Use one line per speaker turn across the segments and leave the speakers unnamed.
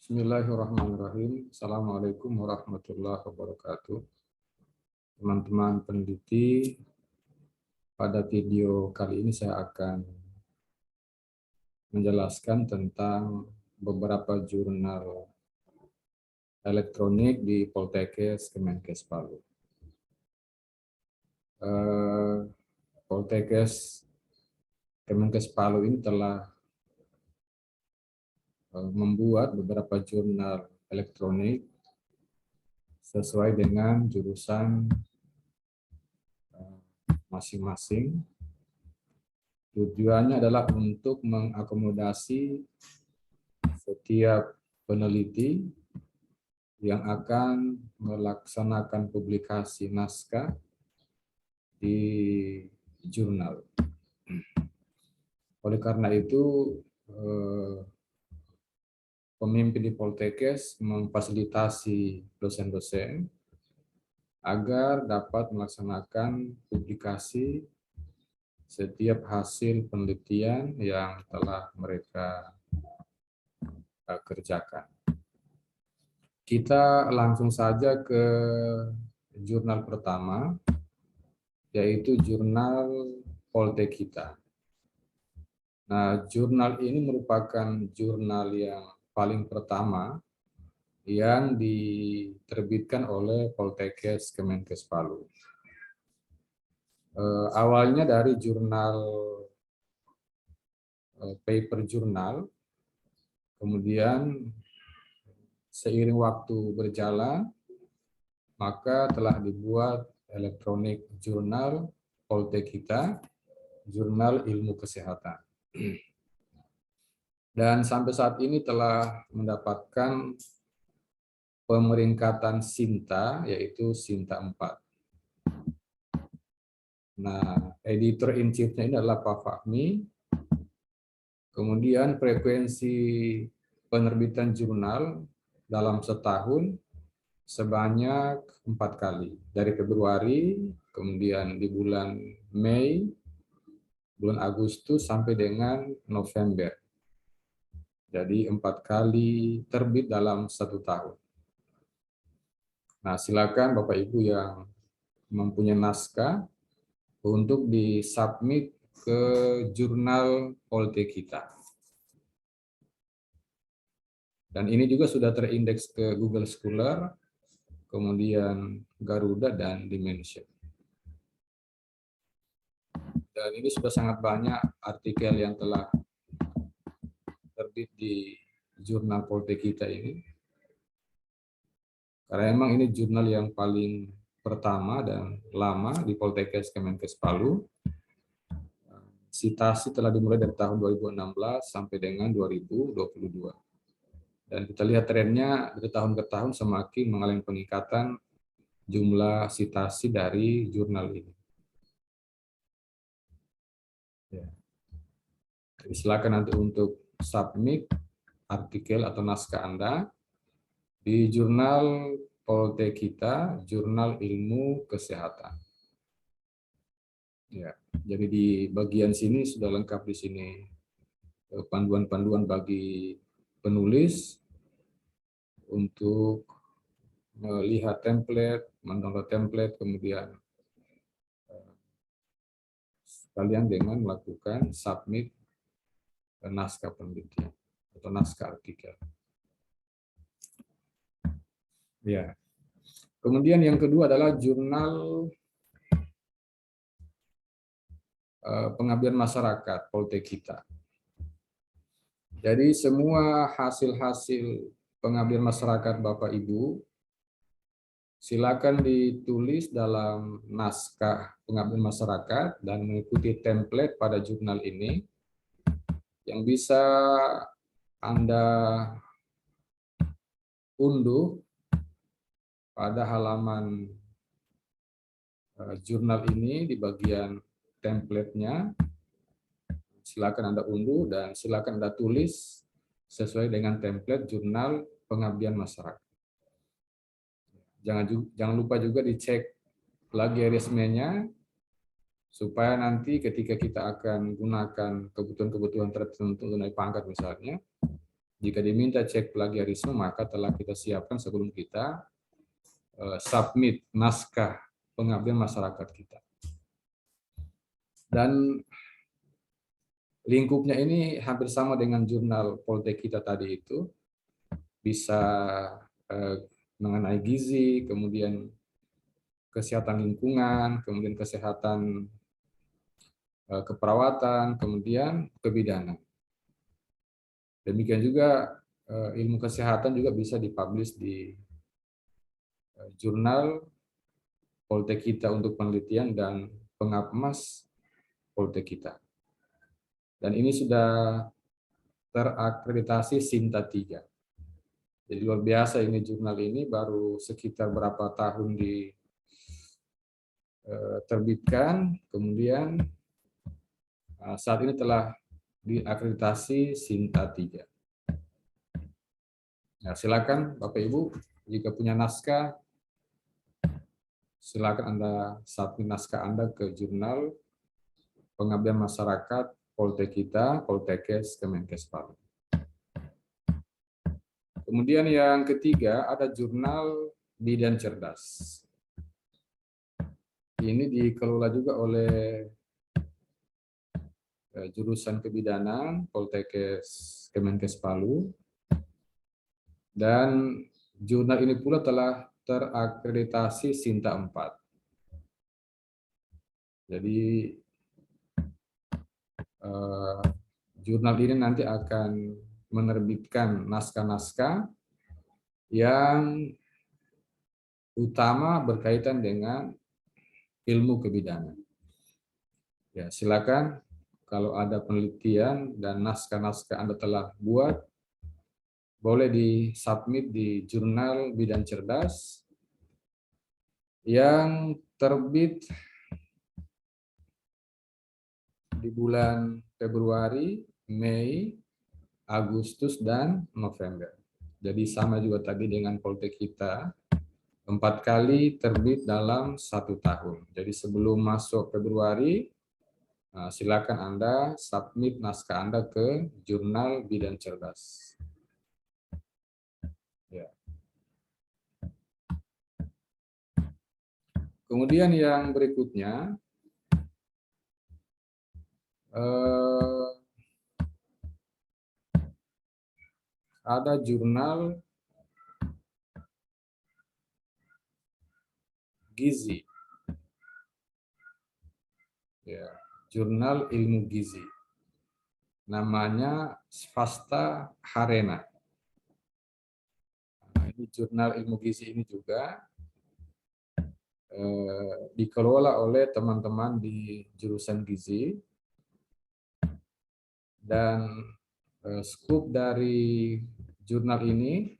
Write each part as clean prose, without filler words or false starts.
Bismillahirrahmanirrahim. Assalamualaikum warahmatullahi wabarakatuh. Teman-teman peneliti, pada video kali ini saya akan menjelaskan tentang beberapa jurnal elektronik di Poltekkes Kemenkes Palu. Poltekkes Kemenkes Palu ini telah membuat beberapa jurnal elektronik sesuai dengan jurusan masing-masing. Tujuannya adalah untuk mengakomodasi setiap peneliti yang akan melaksanakan publikasi naskah di jurnal. Oleh karena itu, pemimpin di Poltekkes memfasilitasi dosen-dosen agar dapat melaksanakan publikasi setiap hasil penelitian yang telah mereka kerjakan. Kita langsung saja ke jurnal pertama, yaitu jurnal Poltekkita. Nah, jurnal ini merupakan jurnal yang paling pertama yang diterbitkan oleh Poltekkes Kemenkes Palu. Awalnya dari jurnal paper jurnal, kemudian seiring waktu berjalan, maka telah dibuat elektronik jurnal Poltekkita, jurnal ilmu kesehatan. Dan sampai saat ini telah mendapatkan pemeringkatan Sinta, yaitu Sinta 4. Nah, editor in chief-nya ini adalah Pak Fahmi. Kemudian frekuensi penerbitan jurnal dalam setahun sebanyak 4 kali. Dari Februari, kemudian di bulan Mei, bulan Agustus, sampai dengan November. Jadi 4 kali terbit dalam 1 tahun. Nah, silakan Bapak Ibu yang mempunyai naskah untuk disubmit ke jurnal Poltekkita. Dan ini juga sudah terindeks ke Google Scholar, kemudian Garuda, dan Dimension. Dan ini sudah sangat banyak artikel yang telah terbit di jurnal Poltekkita ini. Karena memang ini jurnal yang paling pertama dan lama di Poltekkes Kemenkes Palu. Citasi telah dimulai dari tahun 2016 sampai dengan 2022. Dan kita lihat trennya dari tahun ke tahun semakin mengalami peningkatan jumlah citasi dari jurnal ini. Ya. Silakan nanti untuk submit artikel atau naskah Anda di jurnal Poltekkita, jurnal ilmu kesehatan. Ya, jadi di bagian sini sudah lengkap di sini panduan-panduan bagi penulis untuk melihat template, mendownload template, kemudian sekalian dengan melakukan submit naskah penelitian atau naskah artikel. Ya. Kemudian yang kedua adalah jurnal pengabdian masyarakat Poltekkita. Jadi semua hasil-hasil pengabdian masyarakat Bapak Ibu silakan ditulis dalam naskah pengabdian masyarakat dan mengikuti template pada jurnal ini yang bisa Anda unduh pada halaman jurnal ini di bagian template-nya. Silakan Anda unduh dan silakan Anda tulis sesuai dengan template jurnal pengabdian masyarakat. Jangan lupa juga dicek plagiarismenya supaya nanti ketika kita akan gunakan kebutuhan-kebutuhan tertentu untuk naik pangkat misalnya, Jika diminta cek plagiarisme, maka telah kita siapkan sebelum kita submit naskah pengabdian masyarakat kita. Dan lingkupnya ini hampir sama dengan jurnal Poltek kita tadi itu, bisa mengenai gizi, kemudian kesehatan lingkungan, kemudian kesehatan keperawatan, kemudian kebidanan. Demikian juga ilmu kesehatan juga bisa dipublish di jurnal Poltek kita untuk penelitian dan pengapmas Poltek kita. Dan ini sudah terakreditasi Sinta 3. Jadi luar biasa ini jurnal ini baru sekitar berapa tahun diterbitkan, kemudian saat ini telah diakreditasi Sinta 3. Nah, silakan Bapak Ibu, jika punya naskah, silakan Anda submit naskah Anda ke jurnal pengabdian masyarakat Poltek kita, Poltekkes Kemenkes Palu. Kemudian yang ketiga ada jurnal Bidan Cerdas. Ini dikelola juga oleh jurusan kebidanan Poltekkes Kemenkes Palu. Dan jurnal ini pula telah terakreditasi Sinta 4. Jadi jurnal ini nanti akan menerbitkan naskah-naskah yang utama berkaitan dengan ilmu kebidanan. Ya, silakan kalau ada penelitian dan naskah-naskah Anda telah buat, boleh disubmit di jurnal Bidan Cerdas yang terbit di bulan Februari, Mei, Agustus, dan November. Jadi sama juga tadi dengan Poltek kita, 4 kali terbit dalam 1 tahun. Jadi sebelum masuk Februari, silakan Anda submit naskah Anda ke jurnal Bidan Cerdas. Ya. Kemudian yang berikutnya, ada jurnal gizi. Ya, jurnal ilmu gizi. Namanya Svasta Harena. Nah, ini jurnal ilmu gizi ini juga dikelola oleh teman-teman di jurusan gizi, dan skup dari jurnal ini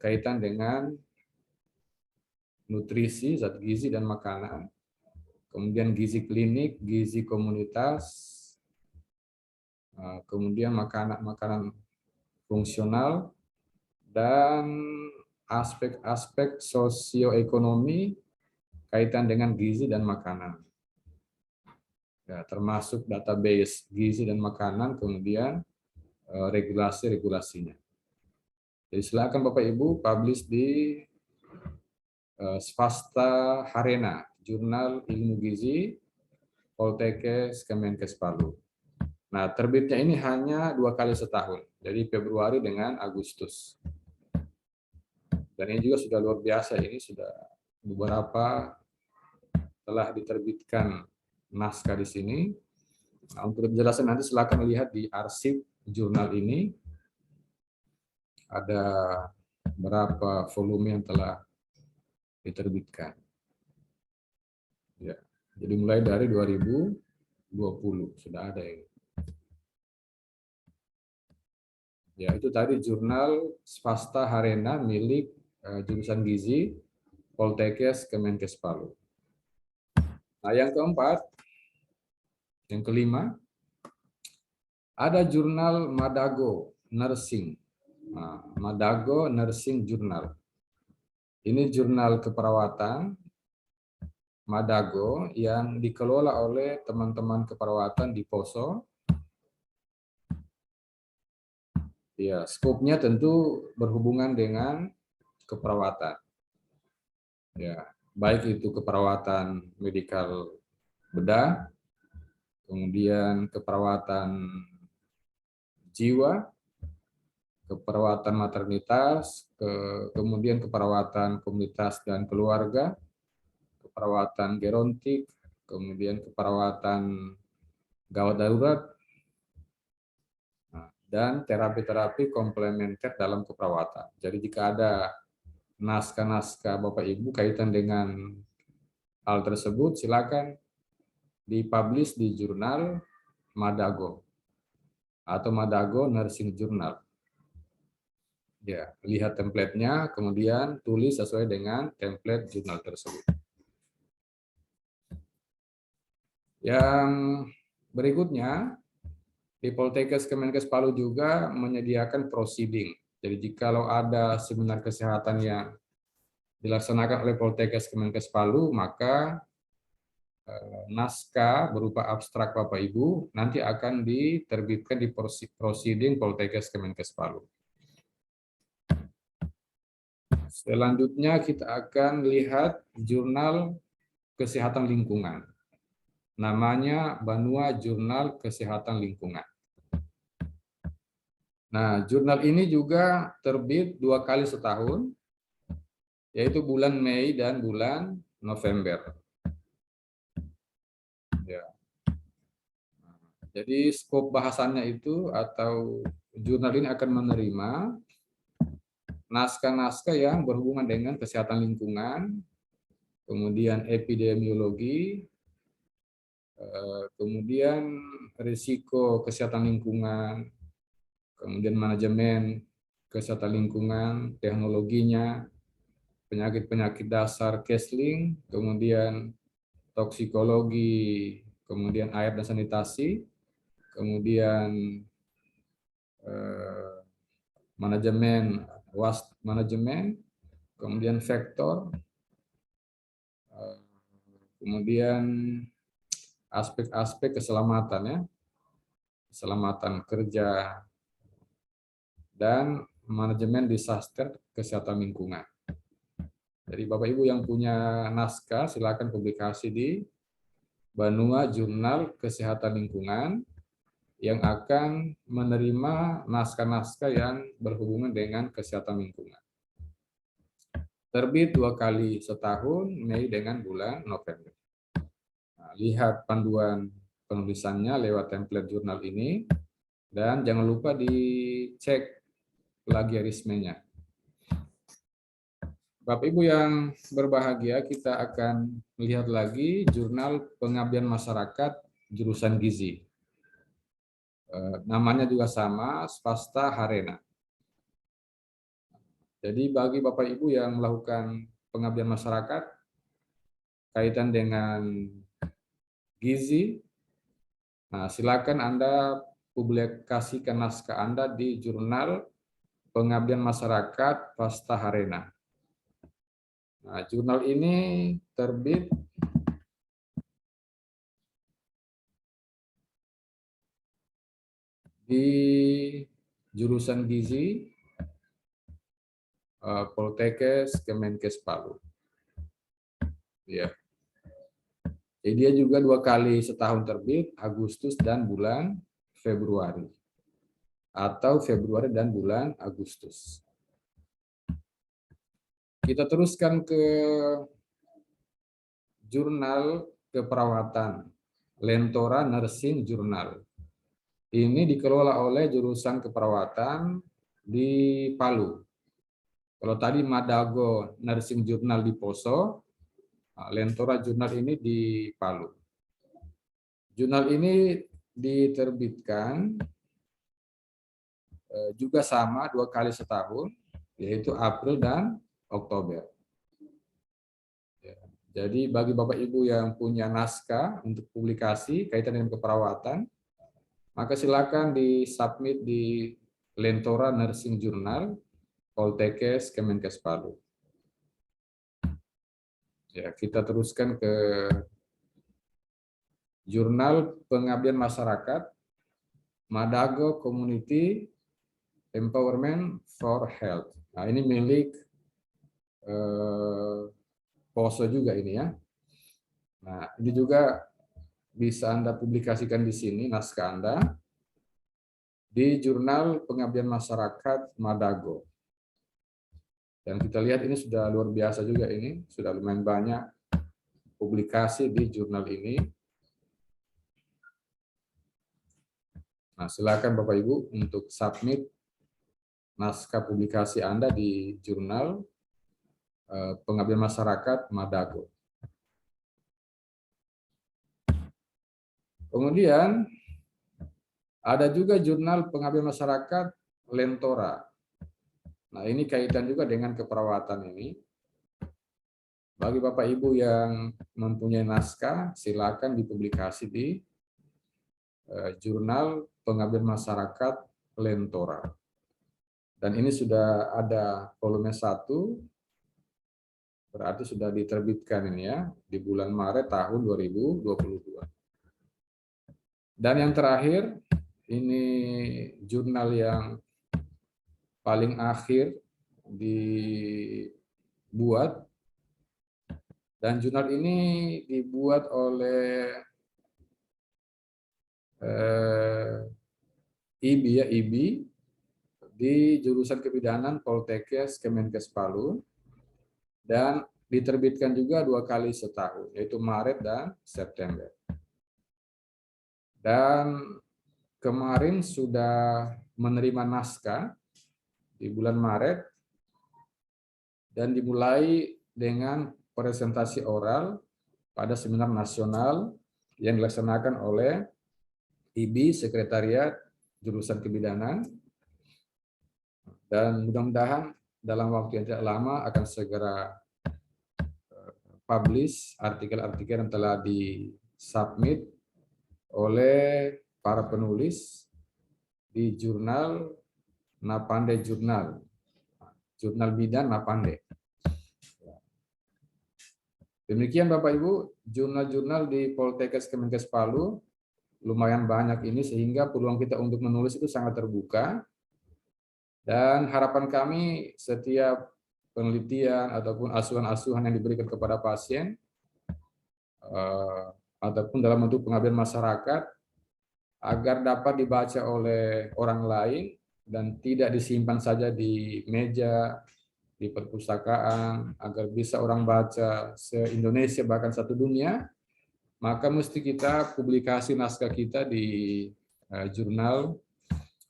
kaitan dengan nutrisi, zat gizi dan makanan, kemudian gizi klinik, gizi komunitas, kemudian makanan fungsional, dan aspek-aspek sosioekonomi kaitan dengan gizi dan makanan. Ya, termasuk database gizi dan makanan, kemudian regulasi-regulasinya. Jadi silakan Bapak Ibu publish di Svasta Harena, Jurnal Ilmu Gizi, Poltekkes Kemenkes Palu. Nah, terbitnya ini hanya 2 kali setahun, jadi Februari dengan Agustus. Dan ini juga sudah luar biasa, ini sudah beberapa telah diterbitkan naskah di sini. Nah, untuk penjelasan nanti silakan lihat di arsip jurnal ini. Ada berapa volume yang telah diterbitkan. Ya, jadi mulai dari 2020 sudah ada ini. Ya, itu tadi jurnal Svasta Harena milik jurusan gizi Poltekkes Kemenkes Palu. Nah, yang keempat, yang kelima, ada jurnal Madago Nursing. Nah, Madago Nursing Journal. Ini jurnal keperawatan Madago yang dikelola oleh teman-teman keperawatan di Poso. Ya, skopnya tentu berhubungan dengan keperawatan. Ya, baik itu keperawatan medikal bedah, kemudian keperawatan jiwa, keperawatan maternitas, kemudian keperawatan komunitas dan keluarga, keperawatan gerontik, kemudian keperawatan gawat darurat, dan terapi-terapi komplementer dalam keperawatan. Jadi jika ada naskah-naskah Bapak Ibu kaitan dengan hal tersebut, silakan dipublish di jurnal Madago atau Madago Nursing Journal. Ya, lihat template-nya, kemudian tulis sesuai dengan template jurnal tersebut. Yang berikutnya, di Poltekkes Kemenkes Palu juga menyediakan proceeding. Jadi jikalau ada seminar kesehatan yang dilaksanakan oleh Poltekkes Kemenkes Palu, maka naskah berupa abstrak Bapak Ibu nanti akan diterbitkan di proceeding Poltekkes Kemenkes Palu. Selanjutnya kita akan lihat jurnal kesehatan lingkungan. Namanya Banua Jurnal Kesehatan Lingkungan. Nah, jurnal ini juga terbit 2 kali setahun, yaitu bulan Mei dan bulan November. Ya. Jadi skop bahasannya itu atau jurnal ini akan menerima naskah-naskah yang berhubungan dengan kesehatan lingkungan, kemudian epidemiologi, kemudian risiko kesehatan lingkungan, kemudian manajemen kesehatan lingkungan, teknologinya, penyakit-penyakit dasar Kesling, kemudian toksikologi, kemudian air dan sanitasi, kemudian manajemen waste manajemen, kemudian vektor, kemudian aspek-aspek keselamatan ya, keselamatan kerja dan manajemen disaster kesehatan lingkungan. Jadi Bapak Ibu yang punya naskah silakan publikasi di Banua Jurnal Kesehatan Lingkungan yang akan menerima naskah-naskah yang berhubungan dengan kesehatan lingkungan. Terbit 2 kali setahun, Mei dengan bulan November. Nah, lihat panduan penulisannya lewat template jurnal ini, dan jangan lupa dicek plagiarismenya. Bapak Ibu yang berbahagia, kita akan melihat lagi jurnal pengabdian masyarakat jurusan gizi. Namanya juga sama, Swasta Harena. Jadi bagi Bapak Ibu yang melakukan pengabdian masyarakat kaitan dengan gizi, nah silakan Anda publikasikan naskah Anda di jurnal pengabdian masyarakat Swasta Harena. Nah, jurnal ini terbit di jurusan gizi Poltekkes Kemenkes Palu. Ya. Jadi dia juga 2 kali setahun terbit, Agustus dan bulan Februari. Atau Februari dan bulan Agustus. Kita teruskan ke jurnal keperawatan, Lentora Nursing Journal. Ini dikelola oleh jurusan keperawatan di Palu. Kalau tadi Madago Nursing Journal di Poso, Lentora Jurnal ini di Palu. Jurnal ini diterbitkan juga sama 2 kali setahun, yaitu April dan Oktober. Jadi bagi Bapak Ibu yang punya naskah untuk publikasi kaitan dengan keperawatan, maka silakan disubmit di Lentora Nursing Journal Poltekkes Kemenkes Palu. Ya, kita teruskan ke Jurnal Pengabdian Masyarakat Madago Community Empowerment for Health. Nah, ini milik POSO juga ini ya. Nah, ini juga bisa Anda publikasikan di sini naskah Anda di Jurnal Pengabdian Masyarakat Madago. Dan kita lihat ini sudah luar biasa juga ini, sudah lumayan banyak publikasi di jurnal ini. Nah, silakan Bapak Ibu untuk submit naskah publikasi Anda di Jurnal Pengabdian Masyarakat Madago. Kemudian ada juga Jurnal Pengabdian Masyarakat Lentora. Nah, ini kaitan juga dengan keperawatan ini. Bagi Bapak Ibu yang mempunyai naskah, silakan dipublikasi di Jurnal Pengabdian Masyarakat Lentora. Dan ini sudah ada volume 1, berarti sudah diterbitkan ini ya, di bulan Maret tahun 2022. Dan yang terakhir, ini jurnal yang paling akhir dibuat, dan jurnal ini dibuat oleh IBI ya, IBI di jurusan kebidanan Poltekkes Kemenkes Palu, dan diterbitkan juga 2 kali setahun, yaitu Maret dan September. Dan kemarin sudah menerima naskah di bulan Maret dan dimulai dengan presentasi oral pada seminar nasional yang dilaksanakan oleh IBI Sekretariat Jurusan Kebidanan, dan mudah-mudahan dalam waktu yang tidak lama akan segera publish artikel-artikel yang telah disubmit oleh para penulis di jurnal Napande Jurnal, Jurnal Bidan Napande. Demikian Bapak Ibu, jurnal-jurnal di Poltekkes Kemenkes Palu lumayan banyak ini, sehingga peluang kita untuk menulis itu sangat terbuka. Dan harapan kami setiap penelitian ataupun asuhan-asuhan yang diberikan kepada pasien ataupun dalam bentuk pengabdian masyarakat agar dapat dibaca oleh orang lain dan tidak disimpan saja di meja, di perpustakaan, agar bisa orang baca se-Indonesia bahkan satu dunia, maka mesti kita publikasi naskah kita di jurnal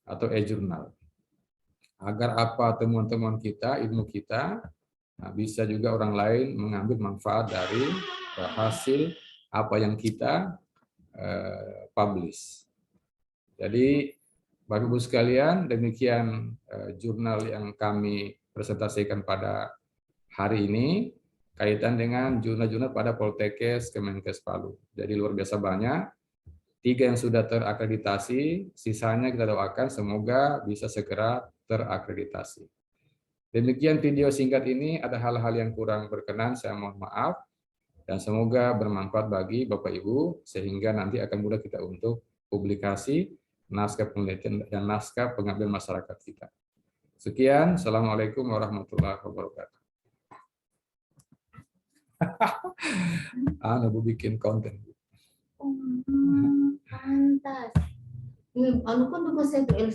atau e-jurnal. Agar apa temuan-temuan kita, ilmu kita, bisa juga orang lain mengambil manfaat dari hasil apa yang kita publish. Jadi Bapak Ibu sekalian, demikian jurnal yang kami presentasikan pada hari ini kaitan dengan jurnal-jurnal pada Poltekkes Kemenkes Palu. Jadi luar biasa banyak. 3 yang sudah terakreditasi, sisanya kita doakan semoga bisa segera terakreditasi. Demikian video singkat ini, ada hal-hal yang kurang berkenan, saya mohon maaf, dan semoga bermanfaat bagi Bapak Ibu, sehingga nanti akan mudah kita untuk publikasi naskah penelitian dan naskah pengabdian masyarakat kita. Sekian, Assalamualaikum warahmatullahi wabarakatuh. Anu bikin konten.
Pantas. Anu kan tuh saya